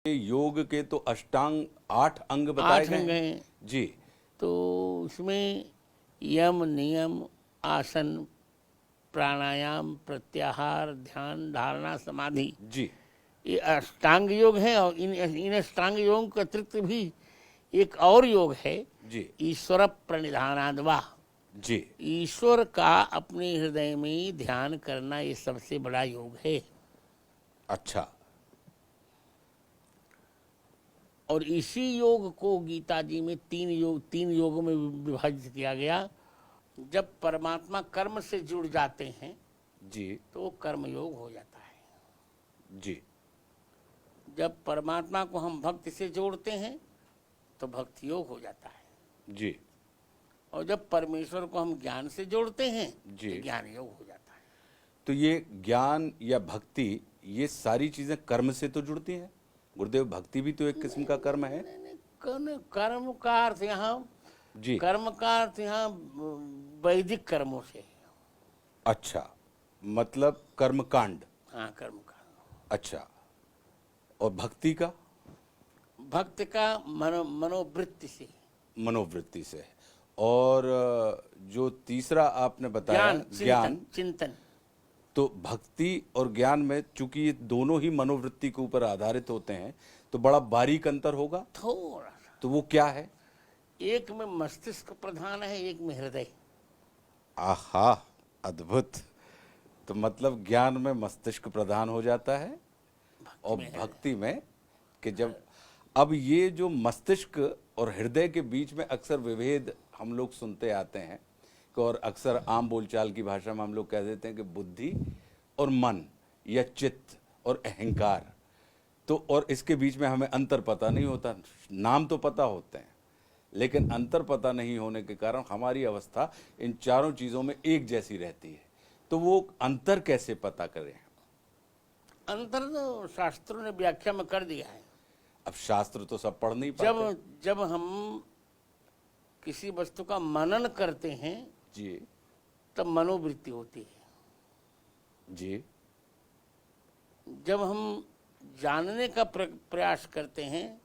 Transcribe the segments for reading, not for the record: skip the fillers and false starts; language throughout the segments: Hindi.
योग के तो अष्टांग 8 अंग बताए 8 अंग गए हैं। जी। तो उसमें यम, नियम, आसन, प्राणायाम, प्रत्याहार, ध्यान, धारणा, समाधि, जी ये अष्टांग योग है। और इन अष्टांग योग के अतिरिक्त भी एक और योग है, जी ईश्वर प्रणिधानाद्वा। जी। ईश्वर का अपने हृदय में ध्यान करना ये सबसे बड़ा योग है। अच्छा। और इसी योग को गीता जी में तीन योगों में विभाजित किया गया। जब परमात्मा कर्म से जुड़ जाते हैं जी तो वो कर्म योग हो जाता है। जी जब परमात्मा को हम भक्ति से जोड़ते हैं तो भक्ति योग हो जाता है। जी और जब परमेश्वर को हम ज्ञान से जोड़ते हैं जी। तो ज्ञान योग हो जाता है। तो ये ज्ञान या भक्ति, ये सारी चीजें कर्म से तो जुड़ती हैं गुरुदेव। भक्ति भी तो एक किस्म का कर्म है। कर्म का अर्थ यहाँ, जी। कर्म का अर्थ यहाँ वैदिक कर्मों से। अच्छा, मतलब कर्मकांड। हाँ, कर्म का। अच्छा, और भक्ति का? भक्त का मनोवृत्ति से, मनोवृत्ति से। और जो तीसरा आपने बताया ज्ञान, चिंतन। तो भक्ति और ज्ञान में चूंकि ये दोनों ही मनोवृत्ति के ऊपर आधारित होते हैं तो बड़ा बारीक अंतर होगा थोड़ा सा। तो वो क्या है? एक में मस्तिष्क प्रधान है, एक में हृदय। आहा, अद्भुत। तो मतलब ज्ञान में मस्तिष्क प्रधान हो जाता है और भक्ति में कि जब, अब ये जो मस्तिष्क और हृदय के बीच में अक्सर विभेद हम लोग सुनते आते हैं और अक्सर आम बोलचाल की भाषा में हम लोग कह देते हैं कि बुद्धि और मन या चित्त और अहंकार, तो और इसके बीच में हमें अंतर पता नहीं होता। नाम तो पता होते हैं लेकिन अंतर पता नहीं होने के कारण हमारी अवस्था इन चारों चीजों में एक जैसी रहती है। तो वो अंतर कैसे पता करें? अंतर तो शास्त्रों ने व्याख्या में कर दिया है। अब शास्त्र तो सब पढ़ नहीं पाते। जब हम किसी वस्तु का मनन करते हैं जी तब मनोवृत्ति होती है। जी। जब हम जानने का प्रयास करते हैं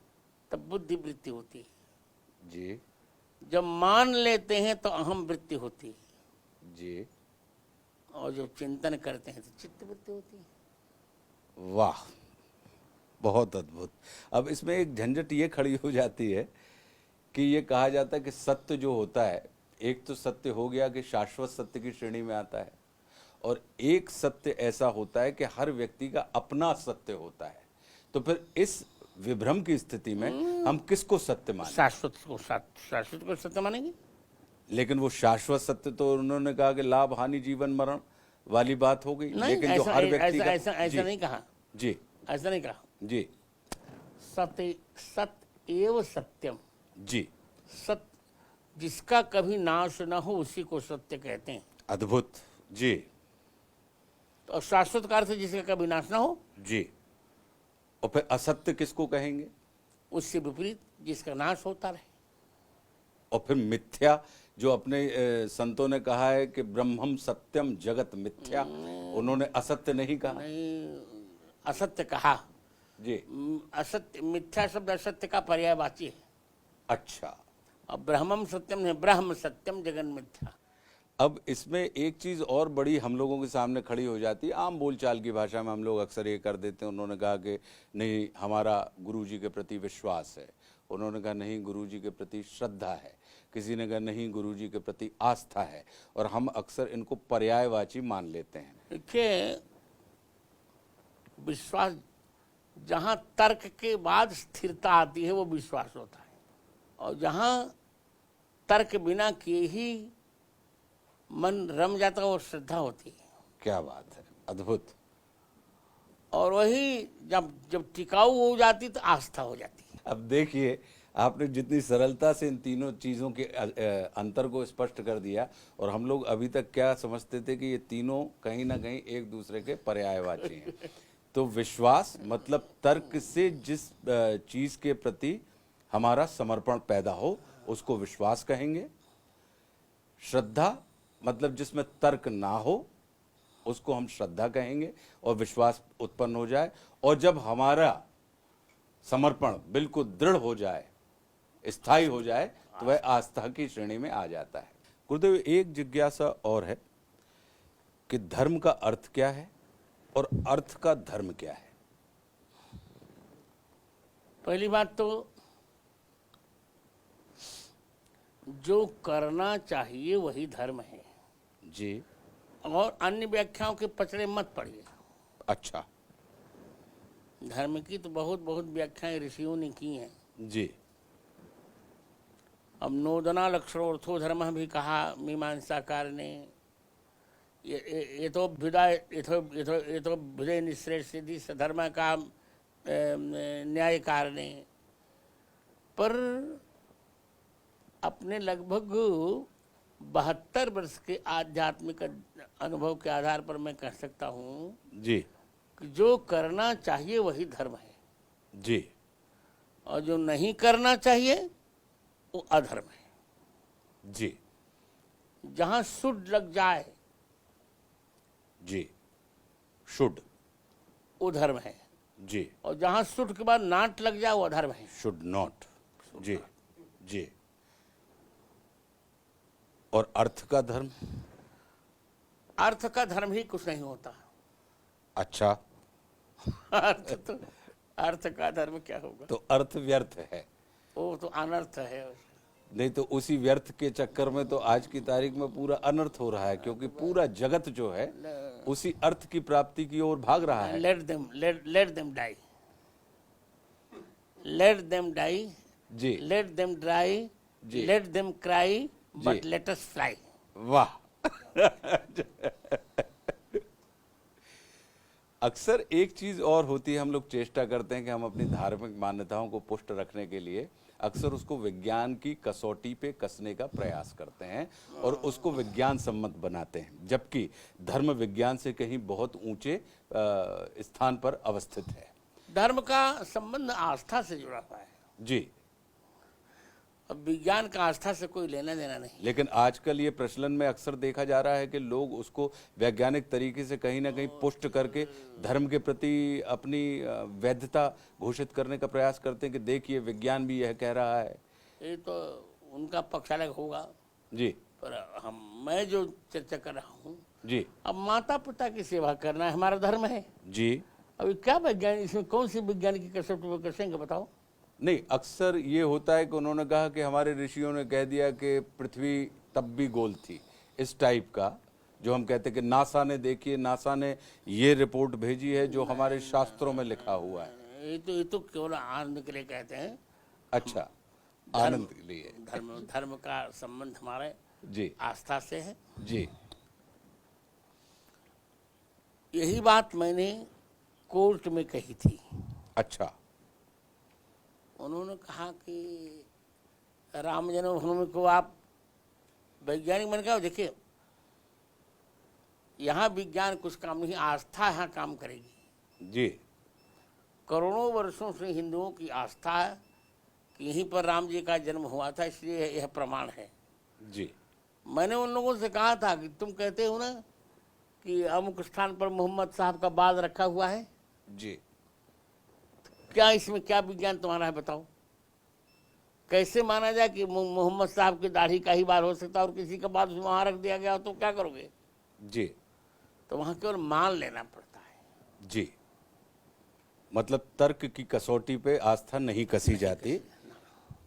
तब बुद्धि वृत्ति होती है। जी। जब मान लेते हैं तो अहम वृत्ति होती है। जी। और जब चिंतन करते हैं तो चित्त वृत्ति होती है। वाह, बहुत अद्भुत। अब इसमें एक झंझट ये खड़ी हो जाती है कि ये कहा जाता है कि सत्य जो होता है, एक तो सत्य हो गया कि शाश्वत सत्य की श्रेणी में आता है, और एक सत्य ऐसा होता है कि हर व्यक्ति का अपना सत्य होता है। तो फिर इस विभ्रम की स्थिति में हम किसको सत्य मानें? शाश्वत को सत्य मानेंगे। लेकिन वो शाश्वत सत्य तो उन्होंने कहा कि लाभ हानि जीवन मरण वाली बात हो गई। लेकिन जो हर व्यक्ति का ऐसा नहीं कहा जी, ऐसा नहीं कहा जी। सत्य एव सत्यम। जी। सत्य जिसका कभी नाश न हो उसी को सत्य कहते हैं। अद्भुत। जी। तो शाश्वत का अर्थ जिसका कभी नाश न हो। जी। और फिर असत्य किसको कहेंगे? उससे विपरीत जिसका नाश होता रहे। और फिर मिथ्या, जो अपने संतों ने कहा है कि ब्रह्मम सत्यम जगत मिथ्या, उन्होंने असत्य नहीं कहा। नहीं, असत्य कहा जी। असत्य, मिथ्या शब्द असत्य का पर्यायवाची है। अच्छा। और ब्रह्मम सत्यम नहीं, ब्रह्म सत्यम जगन मिथ्या। अब इसमें एक चीज और बड़ी हम लोगों के सामने खड़ी हो जाती है। आम बोलचाल की भाषा में हम लोग अक्सर ये कर देते हैं। उन्होंने कहा कि नहीं, हमारा गुरुजी के प्रति विश्वास है। उन्होंने कहा नहीं, गुरुजी के प्रति श्रद्धा है। किसी ने कहा नहीं, गुरुजी के प्रति आस्था है। और हम अक्सर इनको पर्यायवाची मान लेते हैं। देखिए, विश्वास जहाँ तर्क के बाद स्थिरता आती है वो विश्वास होता है, और जहाँ तर्क बिना किए ही मन रम जाता है वो श्रद्धा होती है। क्या बात है, अद्भुत। और वही जब टिकाऊ हो जाती तो आस्था हो जाती है। अब देखिए, आपने जितनी सरलता से इन तीनों चीज़ों के अंतर को स्पष्ट कर दिया, और हम लोग अभी तक क्या समझते थे कि ये तीनों कहीं ना कहीं एक दूसरे के पर्यायवाची हैं। तो विश्वास मतलब तर्क से जिस चीज़ के प्रति हमारा समर्पण पैदा हो उसको विश्वास कहेंगे। श्रद्धा मतलब जिसमें तर्क ना हो उसको हम श्रद्धा कहेंगे, और विश्वास उत्पन्न हो जाए। और जब हमारा समर्पण बिल्कुल दृढ़ हो जाए, स्थायी हो जाए, तो वह आस्था की श्रेणी में आ जाता है। गुरुदेव, एक जिज्ञासा और है कि धर्म का अर्थ क्या है और अर्थ का धर्म क्या है? पहली बात तो जो करना चाहिए वही धर्म है, जी। और अन्य व्याख्याओं के पचड़े मत पड़िए। अच्छा। धर्म की तो बहुत बहुत व्याख्याएं ऋषियों ने की हैं। जी। अब नोदना लक्षणोर्थो धर्म भी कहा मीमांसाकार ने, ये तो विदय निश्रेष्ठि सधर्म का न्यायकार ने। पर अपने लगभग 72 वर्ष के आध्यात्मिक अनुभव के आधार पर मैं कह सकता हूँ जी। कि जो करना चाहिए वही धर्म है, जी। और जो नहीं करना चाहिए वो अधर्म है। जी। जहाँ शुड लग जाए, जी, शुड, वो धर्म है। जी। और जहाँ शुड के बाद नाट लग जाए वो अधर्म है। Should not. जी। जी। और अर्थ का धर्म? अर्थ का धर्म ही कुछ नहीं होता। अच्छा। अर्थ का धर्म क्या होगा? तो अर्थ व्यर्थ है, वो तो अनर्थ है। नहीं तो उसी व्यर्थ के चक्कर में तो आज की तारीख में पूरा अनर्थ हो रहा है, क्योंकि पूरा जगत जो है उसी अर्थ की प्राप्ति की ओर भाग रहा है। let them die, let them die, ji. let them dry, ji. let them cry, but ji. let us fly। वाह। अक्सर एक चीज और होती है, हम लोग चेष्टा करते हैं कि हम अपनी धार्मिक मान्यताओं को पुष्ट रखने के लिए अक्सर उसको विज्ञान की कसौटी पे कसने का प्रयास करते हैं और उसको विज्ञान सम्मत बनाते हैं, जबकि धर्म विज्ञान से कहीं बहुत ऊंचे स्थान पर अवस्थित है। धर्म का संबंध आस्था से जुड़ा हुआ है। जी। अब विज्ञान का आस्था से कोई लेना देना नहीं। लेकिन आजकल ये प्रचलन में अक्सर देखा जा रहा है कि लोग उसको वैज्ञानिक तरीके से कहीं ना कहीं पुष्ट करके धर्म के प्रति अपनी वैधता घोषित करने का प्रयास करते हैं कि देखिए विज्ञान भी यह कह रहा है। ये तो उनका पक्ष अलग होगा। जी। पर मैं जो चर्चा कर रहा हूँ, जी। अब माता पिता की सेवा करना है हमारा धर्म है। जी। अभी क्या वैज्ञानिक, इसमें कौन सी विज्ञान की कसौटी पर कसेंगे बताओ? नहीं, अक्सर ये होता है कि उन्होंने कहा कि हमारे ऋषियों ने कह दिया कि पृथ्वी तब भी गोल थी, इस टाइप का जो हम कहते हैं कि नासा ने, देखिए नासा ने ये रिपोर्ट भेजी है जो हमारे शास्त्रों में लिखा हुआ है। ये तो केवल आनंद के लिए कहते हैं। अच्छा, आनंद के लिए। धर्म का संबंध हमारे जी। आस्था से है। जी। यही बात मैंने कोर्ट में कही थी। अच्छा। उन्होंने कहा कि राम जन्मभूमि को आप वैज्ञानिक, मैंने कहा देखिए यहाँ विज्ञान कुछ काम नहीं, आस्था यहाँ काम करेगी। जी। करोड़ों वर्षों से हिंदुओं की आस्था है कि यहीं पर राम जी का जन्म हुआ था, इसलिए यह प्रमाण है। जी। मैंने उन लोगों से कहा था कि तुम कहते हो ना कि अमुक स्थान पर मोहम्मद साहब का बाद रखा हुआ है, जी। क्या इसमें क्या विज्ञान तुम्हारा है बताओ? कैसे माना जाए कि मोहम्मद साहब की दाढ़ी का ही बाल हो सकता है और किसी का बाल वहां रख दिया गया हो तो क्या करोगे? जी। तो वहां केवल मान लेना पड़ता है। जी। मतलब तर्क की कसौटी पे आस्था नहीं कसी जाती,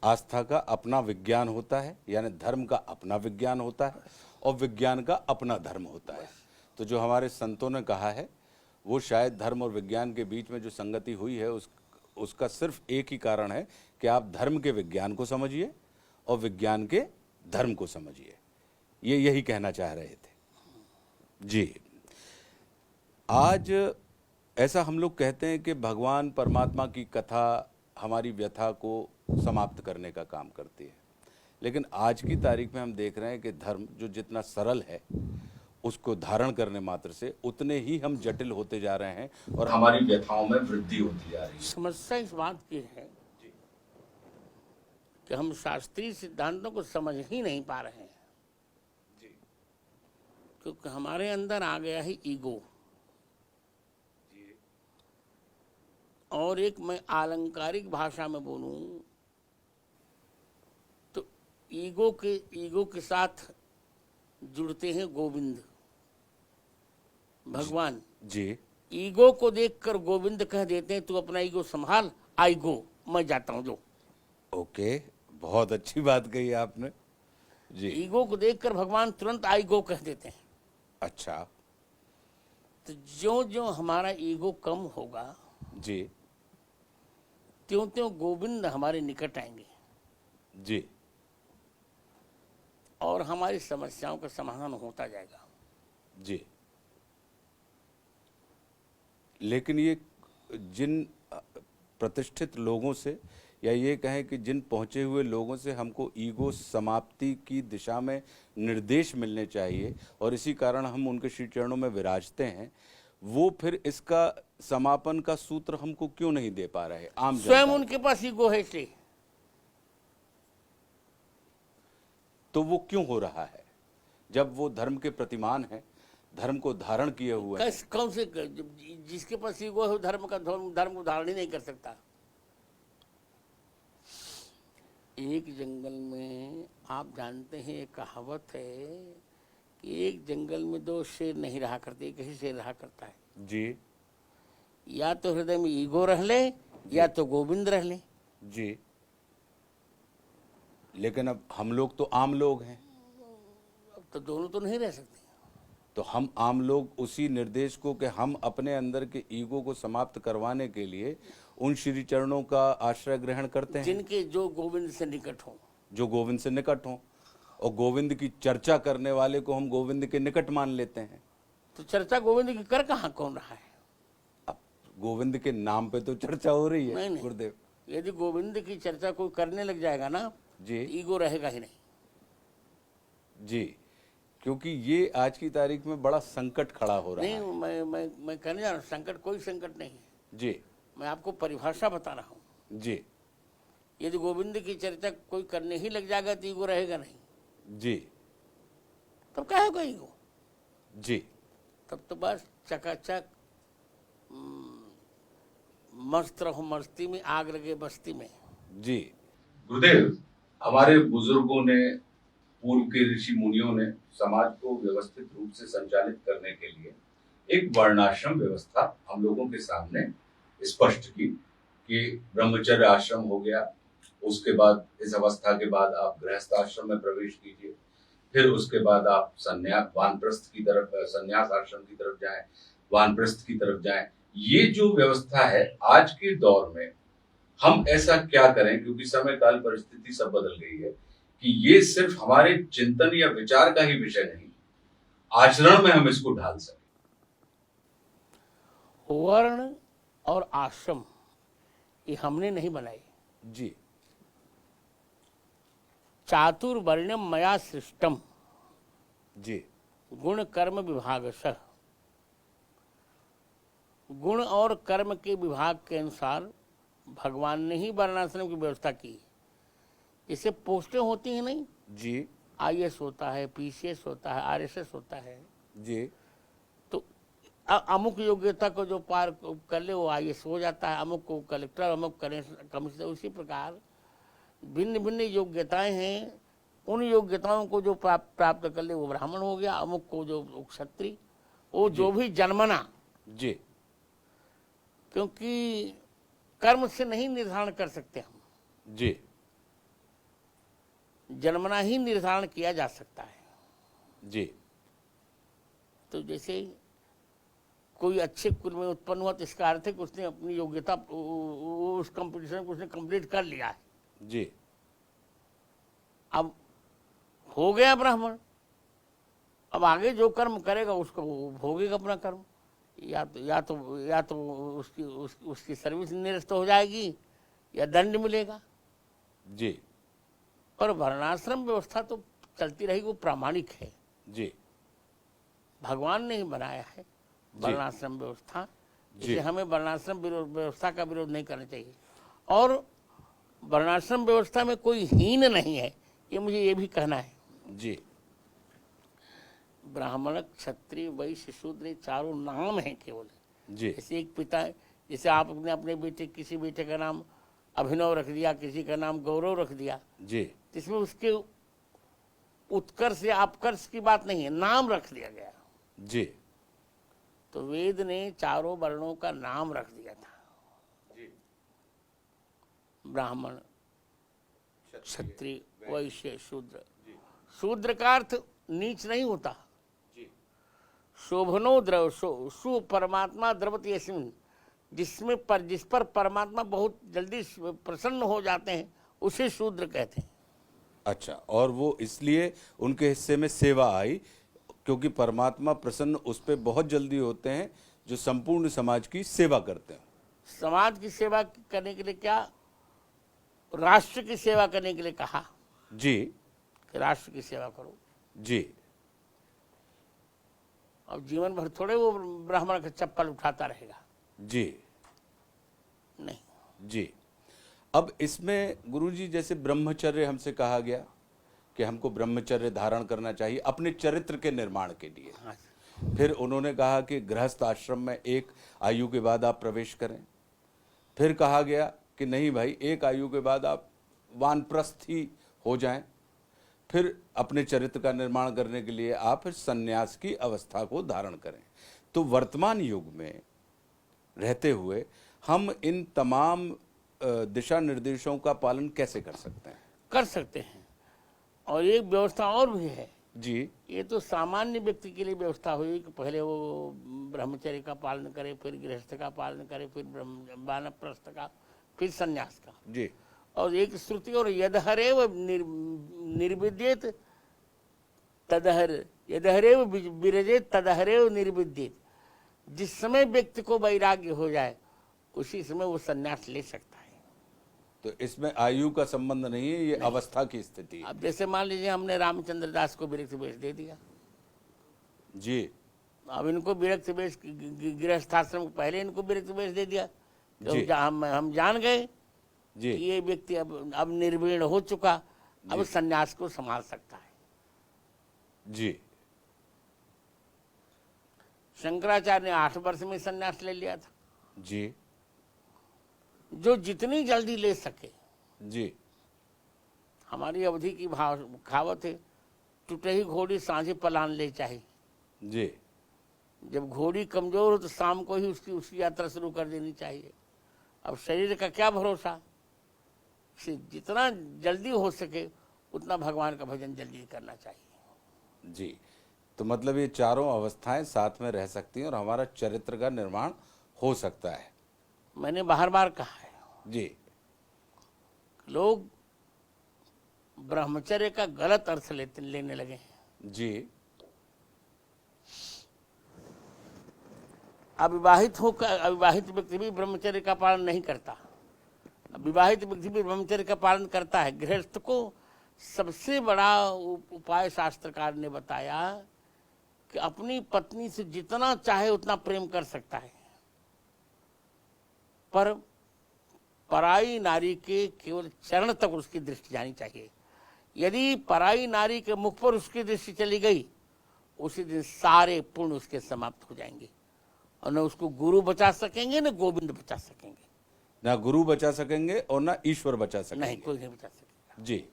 आस्था का अपना विज्ञान होता है, यानी धर्म का अपना विज्ञान होता है और विज्ञान का अपना धर्म होता है। तो जो हमारे संतों ने कहा है वो शायद धर्म और विज्ञान के बीच में जो संगति हुई है उसका सिर्फ एक ही कारण है कि आप धर्म के विज्ञान को समझिए और विज्ञान के धर्म को समझिए। ये यही कहना चाह रहे थे। जी। आज ऐसा हम लोग कहते हैं कि भगवान परमात्मा की कथा हमारी व्यथा को समाप्त करने का काम करती है, लेकिन आज की तारीख में हम देख रहे हैं कि धर्म जो जितना सरल है उसको धारण करने मात्र से उतने ही हम जटिल होते जा रहे हैं और हमारी व्यथाओं में वृद्धि होती जा रही है। समस्या इस बात की है कि हम शास्त्रीय सिद्धांतों को समझ ही नहीं पा रहे हैं, क्योंकि हमारे अंदर आ गया है ईगो। और एक मैं आलंकारिक भाषा में बोलूं तो ईगो के साथ जुड़ते हैं गोविंद भगवान। जी ईगो को देखकर गोविंद कह देते हैं तू अपना ईगो संभाल, आई गो, मैं जाता हूं जो। ओके, बहुत अच्छी बात कही आपने। जी ईगो को देखकर भगवान तुरंत आई गो कह देते हैं। अच्छा। तो जो जो हमारा ईगो कम होगा जी त्यों त्यों गोविंद हमारे निकट आएंगे जी और हमारी समस्याओं का समाधान होता जाएगा। जी। लेकिन ये जिन प्रतिष्ठित लोगों से, या ये कहें कि जिन पहुंचे हुए लोगों से हमको ईगो समाप्ति की दिशा में निर्देश मिलने चाहिए और इसी कारण हम उनके श्री चरणों में विराजते हैं, वो फिर इसका समापन का सूत्र हमको क्यों नहीं दे पा रहे आम जनता? स्वयं उनके पास ईगो है इसलिए। तो वो क्यों हो रहा है जब वो धर्म के प्रतिमान है, धर्म को धारण किए हुए हैं? कौन से जिसके पास ईगो है धर्म को धारण ही नहीं कर सकता। एक जंगल में आप जानते हैं एक कहावत है कि एक जंगल में दो शेर नहीं रहा करते, एक ही शेर रहा करता है। जी या तो हृदय में ईगो रह ले या तो गोविंद रह ले। जी। लेकिन अब हम लोग तो आम लोग हैं, अब तो दोनों तो नहीं रह सकते। तो हम आम लोग उसी निर्देश को कि हम अपने अंदर के ईगो को समाप्त करवाने के लिए उन श्री चरणों का आश्रय ग्रहण करते हैं जिनके जो गोविंद से निकट हो, जो गोविंद से निकट हों, और गोविंद की चर्चा करने वाले को हम गोविंद के निकट मान लेते हैं। तो चर्चा गोविंद की कर कहाँ कौन रहा है? अब गोविंद के नाम पे तो चर्चा हो रही है नहीं। गुरुदेव। यदि गोविंद की चर्चा कोई करने लग जाएगा ना जी ईगो रहेगा ही नहीं। जी, क्योंकि ये आज की तारीख में बड़ा संकट खड़ा हो रहा नहीं, है। मैं कहने जा रहा हूँ संकट कोई संकट नहीं है। जी मैं आपको परिभाषा बता रहा हूँ। जी यदि गोविंद की चर्चा कोई करने ही लग जाएगा तो ईगो रहेगा नहीं। जी तब क्या होगा ईगो? जी। तब तो बस चकाचक मस्त रहो मस्ती में, आग लगे बस्ती में। जी गुरुदेव, हमारे बुजुर्गों ने, पूर्व के ऋषि मुनियों ने समाज को व्यवस्थित रूप से संचालित करने के लिए एक वर्णाश्रम व्यवस्था हम लोगों के सामने स्पष्ट की कि ब्रह्मचर्य आश्रम हो गया, उसके बाद इस अवस्था के बाद आप गृहस्थ आश्रम में प्रवेश कीजिए, फिर उसके बाद आप वानप्रस्थ की तरफ, संन्यास आश्रम की तरफ जाएं, वानप्रस्थ की तरफ जाएं। ये जो व्यवस्था है आज के दौर में हम ऐसा क्या करें, क्योंकि समय काल परिस्थिति सब बदल गई है, कि ये सिर्फ हमारे चिंतन या विचार का ही विषय नहीं, आचरण में हम इसको ढाल सकें। वर्ण और आश्रम ये हमने नहीं बनाए। जी चातुर्वर्ण्यम मया सृष्टम जी गुण कर्म विभागशः। गुण और कर्म के विभाग के अनुसार भगवान ने ही वर्णाश्रम की व्यवस्था की। जैसे पोस्टें होती हैं नहीं, जी IAS होता है, PCS होता है, RSS होता है, जी तो अमुक योग्यता को जो पार कर ले वो IAS हो जाता है, अमुक को कलेक्टर, अमुक कमिश्नर। उसी प्रकार भिन्न भिन्न योग्यताएं हैं, उन योग्यताओं को जो प्राप्त कर ले वो ब्राह्मण हो गया, अमुक को जो क्षत्रिय, वो जो भी जन्मना। जी, क्योंकि कर्म से नहीं निर्धारण कर सकते हम, जी जन्मना ही निर्धारण किया जा सकता है। जी। तो जैसे कोई अच्छे कुल में उत्पन्न हुआ तो इसका अर्थ है कि उसने अपनी योग्यता उस कंपटीशन को उसने कंप्लीट कर लिया है। जी अब हो गया ब्राह्मण, अब आगे जो कर्म करेगा उसको भोगेगा अपना कर्म। या तो उसकी सर्विस निरस्त हो जाएगी या दंड मिलेगा। जी और वर्णाश्रम व्यवस्था तो चलती रहेगी, वो प्रामाणिक है, जी भगवान ने ही बनाया है वर्णाश्रम व्यवस्था। जी। इसलिए हमें वर्णाश्रम व्यवस्था का विरोध नहीं करना चाहिए। और वर्णाश्रम व्यवस्था में कोई हीन नहीं है, ये मुझे ये भी कहना है। जी ब्राह्मण, क्षत्रिय, वैश्य, शूद्र चारों नाम हैं केवल। जी जैसे एक पिता जैसे आपने अपने बेटे किसी बेटे का नाम अभिनव रख दिया, किसी का नाम गौरव रख दिया, जी इसमें उसके उत्कर्ष या अपकर्ष की बात नहीं है, नाम रख दिया गया। जी तो वेद ने चारों वर्णों का नाम रख दिया था, ब्राह्मण, क्षत्रिय, वैश्य, शूद्र। शूद्र का अर्थ नीच नहीं होता। शोभनो द्रव सु परमात्मा द्रवति यस्मिन्, जिस पर परमात्मा बहुत जल्दी प्रसन्न हो जाते हैं उसे शूद्र कहते हैं। अच्छा, और वो इसलिए उनके हिस्से में सेवा आई क्योंकि परमात्मा प्रसन्न उस पर बहुत जल्दी होते हैं जो संपूर्ण समाज की सेवा करते हैं। समाज की सेवा करने के लिए क्या, राष्ट्र की सेवा करने के लिए कहा जी कि राष्ट्र की सेवा करो। जी अब जीवन भर थोड़े वो ब्राह्मण का चप्पल उठाता रहेगा। जी नहीं। जी। अब इसमें गुरुजी जैसे ब्रह्मचर्य हमसे कहा गया कि हमको ब्रह्मचर्य धारण करना चाहिए अपने चरित्र के निर्माण के लिए। हाँ, फिर उन्होंने कहा कि गृहस्थ आश्रम में एक आयु के बाद आप प्रवेश करें। फिर कहा गया कि नहीं भाई, एक आयु के बाद आप वानप्रस्थ ही हो जाएं। फिर अपने चरित्र का निर्माण करने के लिए आप फिर संन्यास की अवस्था को धारण करें। तो वर्तमान युग में रहते हुए हम इन तमाम दिशा निर्देशों का पालन कैसे कर सकते हैं? कर सकते हैं। और एक व्यवस्था और भी है जी। ये तो सामान्य व्यक्ति के लिए व्यवस्था हुई कि पहले वो ब्रह्मचर्य का पालन करे, फिर गृहस्थ का पालन करे, फिर वानप्रस्थ का, फिर संन्यास का। जी। और एक श्रुति और यदहरेव निर्विद्येत तदहर, यदहरेव विरजेत तदहरेव निर्विद्येत। जिस समय व्यक्ति को वैराग्य हो जाए उसी समय वो संन्यास ले सकता है। तो इसमें आयु का संबंध नहीं है, ये अवस्था की स्थिति है। अब जैसे मान लीजिए हमने रामचंद्र दास को विरक्त वेश दे दिया जी। अब इनको विरक्त वेश, गृहस्थाश्रम पहले इनको विरक्त वेश दे दिया जी। तो हम जान गए जी कि ये व्यक्ति अब निर्वीण हो चुका, अब संन्यास को संभाल सकता है। जी। शंकराचार्य ने 8 वर्ष में संन्यास ले लिया था। जी जो जितनी जल्दी ले सके। जी हमारी अवधि की कहावत है, टूटे ही घोड़ी सांझे पलान ले चाहिए। जी जब घोड़ी कमजोर हो तो शाम को ही उसकी यात्रा शुरू कर देनी चाहिए। अब शरीर का क्या भरोसा, जितना जल्दी हो सके उतना भगवान का भजन जल्दी करना चाहिए। जी। तो मतलब ये चारों अवस्थाएं साथ में रह सकती हैं और हमारा चरित्र का निर्माण हो सकता है। मैंने बार बार कहा है, जी। लोग ब्रह्मचर्य का गलत अर्थ लेने लगे हैं। जी। अविवाहित व्यक्ति भी ब्रह्मचर्य का पालन नहीं करता, विवाहित व्यक्ति भी ब्रह्मचर्य का पालन करता है। गृहस्थ को सबसे बड़ा उपाय शास्त्रकार ने बताया कि अपनी पत्नी से जितना चाहे उतना प्रेम कर सकता है, पर पराई नारी के केवल चरण तक उसकी दृष्टि जानी चाहिए। यदि पराई नारी के मुख पर उसकी दृष्टि चली गई उसी दिन सारे पुण्य उसके समाप्त हो जाएंगे और न उसको गुरु बचा सकेंगे न गोविंद बचा सकेंगे। ना गुरु बचा सकेंगे और ना ईश्वर बचा सकेंगे। नहीं, कोई नहीं बचा सकेगा। जी।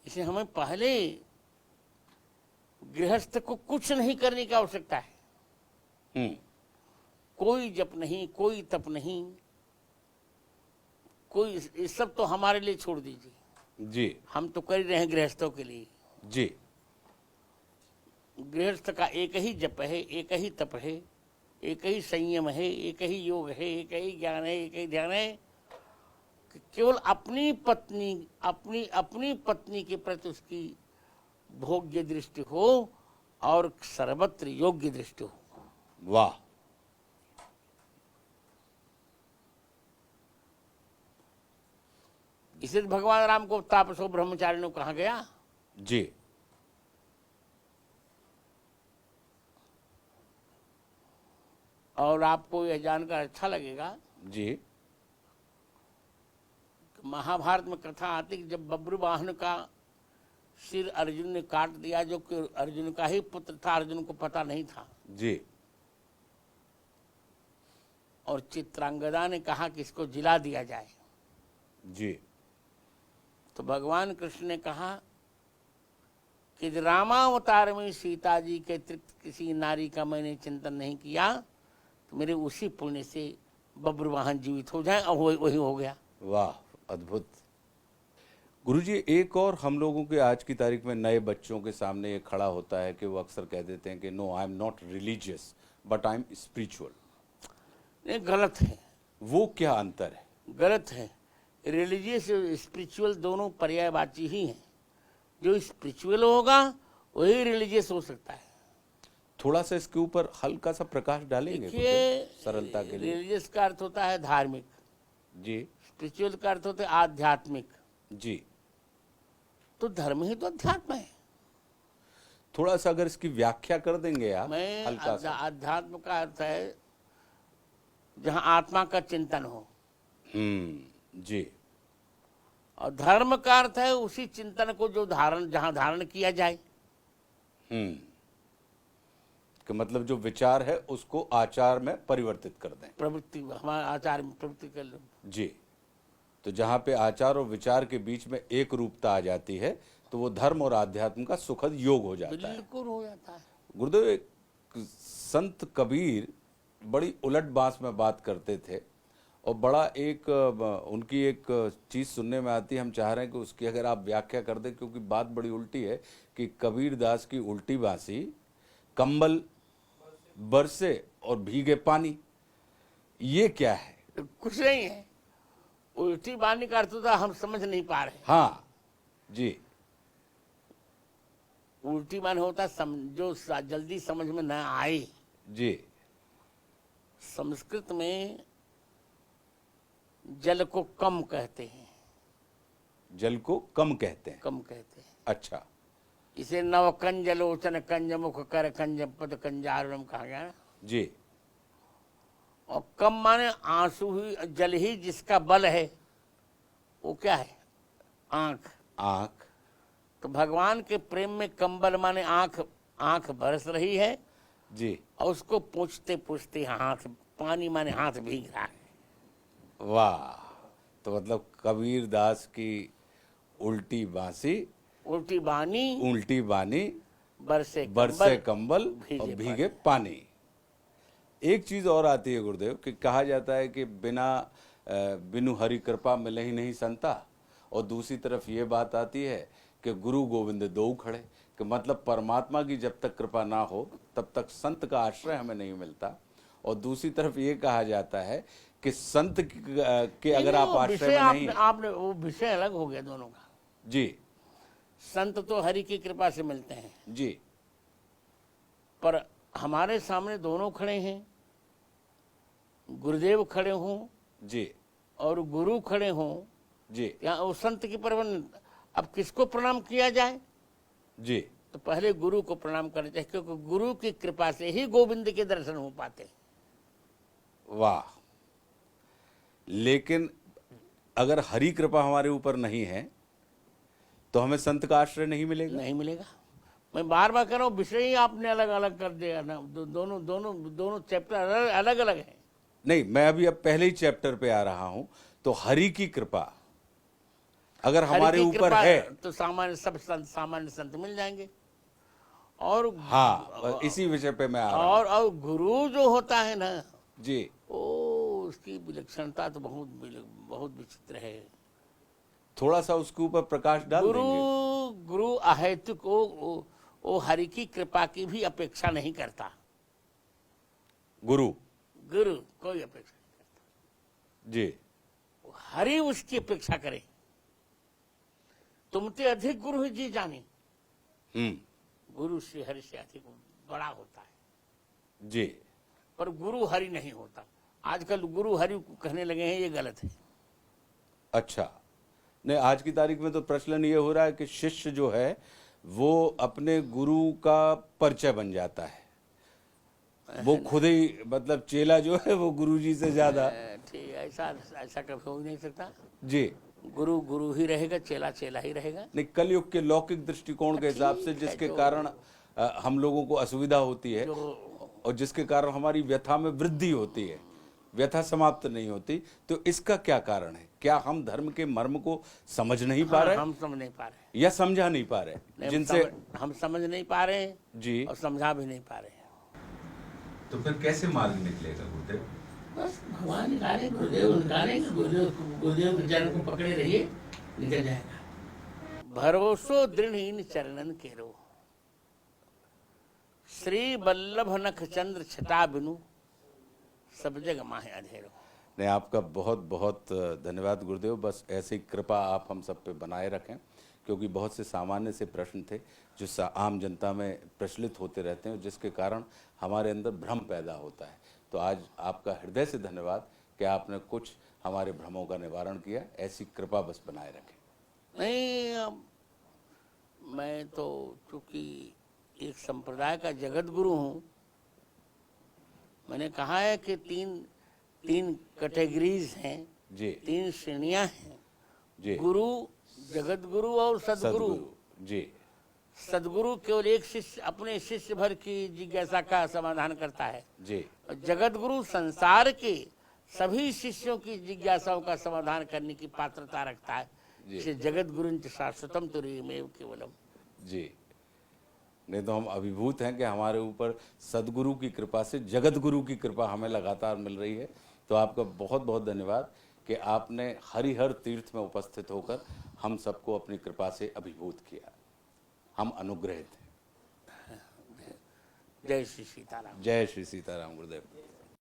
इसलिए हमें पहले गृहस्थ को कुछ नहीं करने की आवश्यकता है। कोई जप नहीं, कोई तप नहीं, कोई, ये सब तो हमारे लिए छोड़ दीजिए। जी। हम तो कर रहे हैं गृहस्थों के लिए। जी। गृहस्थ का एक ही जप है, एक ही तप है, एक ही संयम है, एक ही योग है, एक ही ज्ञान है, एक ही ध्यान है कि केवल अपनी पत्नी के प्रति उसकी भोग्य दृष्टि हो और सर्वत्र योग्य दृष्टि हो। वाह। इसे भगवान राम को तापसो ब्रह्मचारी ने कहा गया। जी। और आपको यह जानकर अच्छा लगेगा जी। महाभारत में कथा आती कि जब बब्रुवाहन का सिर अर्जुन ने काट दिया, जो कि अर्जुन का ही पुत्र था, अर्जुन को पता नहीं था। जी। और चित्रांगदा ने कहा कि इसको जिला दिया जाए। जी। तो भगवान कृष्ण ने कहा कि रामावतार में सीता जी के अतिरिक्त किसी नारी का मैंने चिंतन नहीं किया, तो मेरे उसी पुण्य से बब्रवाहन जीवित हो जाए, और वही हो गया। वाह, अद्भुत। गुरुजी, एक और हम लोगों के आज की तारीख में नए बच्चों के सामने ये खड़ा होता है कि वो अक्सर कह देते हैं कि no, I am not religious but I am spiritual. ये गलत है। वो क्या अंतर है? गलत है। रिलीजियस और स्पिरिचुअल दोनों पर्यायवाची ही हैं। जो स्पिरिचुअल होगा वही रिलीजियस हो सकता है। थोड़ा सा इसके ऊपर हल्का सा प्रकाश डालेंगे देखिए, सरलता के लिए? रिलीजियस का अर्थ होता है धार्मिक, जी। स्पिरिचुअल का अर्थ होता है आध्यात्मिक। जी। तो धर्म ही तो अध्यात्म है। थोड़ा सा अगर इसकी व्याख्या कर देंगे आप हल्का सा। अध्यात्म का अर्थ है जहाँ आत्मा का चिंतन हो। जी। और धर्म का अर्थ है उसी चिंतन को जो जहाँ धारण किया जाए। कि मतलब जो विचार है उसको आचार में परिवर्तित कर दें। प्रवृत्ति, हमारा आचार में प्रवृत्ति कर लो। जी। तो जहाँ पे आचार और विचार के बीच में एक रूपता आ जाती है तो वो धर्म और आध्यात्म का सुखद योग हो जाता है। बिल्कुल हो जाता है। गुरुदेव, एक संत कबीर बड़ी उलट बांस में बात करते थे और बड़ा एक उनकी एक चीज़ सुनने में आती है। हम चाह रहे हैं कि उसकी अगर आप व्याख्या कर दें, क्योंकि बात बड़ी उल्टी है कि कबीर दास की उल्टी बांसी, कंबल बरसे और भीगे पानी, ये क्या है? कुछ नहीं है। उल्टी बानी का अर्थ तो हम समझ नहीं पा रहे। हाँ जी। उल्टी बानी होता जो जल्दी समझ में न आए। जी। संस्कृत में जल को कम कहते हैं। जल को कम कहते हैं? कम कहते हैं। अच्छा। इसे नव कंज लोचन कंज मुख कर कंज पद कंजारुणम कहा गया ना। जी। और कम माने आंसू ही, जल ही जिसका बल है वो क्या है? आंख। आंख। तो भगवान के प्रेम में कंबल माने आंख, आंख बरस रही है जी। और उसको पूछते पूछते हाथ, पानी माने हाथ भीग रहा है। वाह। तो मतलब कबीर दास की उल्टी बांसी, उल्टी बानी बरसे कंबल और भीगे पानी। एक चीज और आती है गुरुदेव कि कहा जाता है कि बिनु हरि कृपा मिले ही नहीं संता, और दूसरी तरफ ये बात आती है कि गुरु गोविंद दो खड़े, कि मतलब परमात्मा की जब तक कृपा ना हो तब तक संत का आश्रय हमें नहीं मिलता। और दूसरी तरफ ये कहा जाता है कि संत के अगर आप आश्रय में नहीं, आपने वो विषय अलग हो गया दोनों का। जी। संत तो हरि की कृपा से मिलते हैं जी, पर हमारे सामने दोनों खड़े हैं। गुरुदेव खड़े हों जी, और गुरु खड़े हों जी, यहाँ, वो संत की परवन। अब किसको प्रणाम किया जाए? जी। तो पहले गुरु को प्रणाम करना चाहिए, क्योंकि गुरु की कृपा से ही गोविंद के दर्शन हो पाते। वाह। लेकिन अगर हरि कृपा हमारे ऊपर नहीं है तो हमें संत का आश्रय नहीं मिलेगा। नहीं मिलेगा। मैं बार बार कह रहा हूँ, विषय ही आपने अलग अलग कर दिया ना। दोनों चैप्टर अलग अलग हैं। नहीं, मैं अभी अब पहले ही चैप्टर पे आ रहा हूं। तो हरि की कृपा अगर हमारे ऊपर है तो सामान्य संत मिल जाएंगे। और हाँ, इसी विषय पे मैं आ रहा हूं। और गुरु जो होता है ना जी, उसकी विलक्षणता तो बहुत विचित्र है। थोड़ा सा उसके ऊपर प्रकाश डाल देंगे? गुरु अहेतुक वो हरि की कृपा की भी अपेक्षा नहीं करता। गुरु कोई अपेक्षा नहीं करता जी। हरि उसकी अपेक्षा करे। तुमते अधिक गुरु ही जी जाने। गुरु से हरि से अधिक बड़ा होता है जी। पर गुरु हरि नहीं होता। आजकल गुरु हरि कहने लगे हैं, ये गलत है। अच्छा। नहीं, आज की तारीख में तो प्रचलन ये हो रहा है कि शिष्य जो है वो अपने गुरु का परिचय बन जाता है। वो खुद ही, मतलब चेला जो है वो गुरुजी से ज्यादा। ठीक, ऐसा कभी हो नहीं सकता जी। गुरु ही रहेगा, चेला ही रहेगा। नहीं, कलयुग के लौकिक दृष्टिकोण के हिसाब से, जिसके कारण हम लोगों को असुविधा होती है और जिसके कारण हमारी व्यथा में वृद्धि होती है, व्यथा समाप्त नहीं होती, तो इसका क्या कारण है? क्या हम धर्म के मर्म को समझ नहीं पा रहे हम समझ नहीं पा रहे या समझा नहीं पा रहे नहीं, जिनसे? हम समझ नहीं पा रहे हैं जी। और समझा भी नहीं पा रहे हैं। तो फिर कैसे मार्ग निकलेगा गुरुदेव? बस भगवान निकाले, गुरुदेव निकाले, गुरुदेव के चरण को पकड़े रहिए, निकल जाएगा। भरोसो दृढ़ चरणन केरो, श्री वल्लभ नख चंद्र छटा बिनु, सब जग माहे अंधेरो। नहीं, आपका बहुत बहुत धन्यवाद गुरुदेव। बस ऐसी कृपा आप हम सब पे बनाए रखें, क्योंकि बहुत से सामान्य से प्रश्न थे जो आम जनता में प्रचलित होते रहते हैं, जिसके कारण हमारे अंदर भ्रम पैदा होता है। तो आज आपका हृदय से धन्यवाद कि आपने कुछ हमारे भ्रमों का निवारण किया। ऐसी कृपा बस बनाए रखें। नहीं, मैं तो चूंकि एक संप्रदाय का जगत गुरु हूँ, मैंने कहा है कि तीन कैटेगरीज हैं जी। 3 श्रेणियां हैं जी। गुरु, जगत गुरु और सदगुरु। जी। सदगुरु केवल एक शिष्य, अपने शिष्य भर की जिज्ञासा का समाधान करता है जी। और जगत गुरु संसार के सभी शिष्यों की जिज्ञासाओं का समाधान करने की पात्रता रखता है। इसे जगत गुरु शाश्वतम तुरीमेव केवलम। जी। नहीं तो हम अभिभूत हैं कि हमारे ऊपर सदगुरु की कृपा से जगत गुरु की कृपा हमें लगातार मिल रही है। तो आपका बहुत बहुत धन्यवाद कि आपने हरिहर तीर्थ में उपस्थित होकर हम सबको अपनी कृपा से अभिभूत किया। हम अनुग्रहित हैं। जय श्री सीताराम। जय श्री सीताराम गुरुदेव।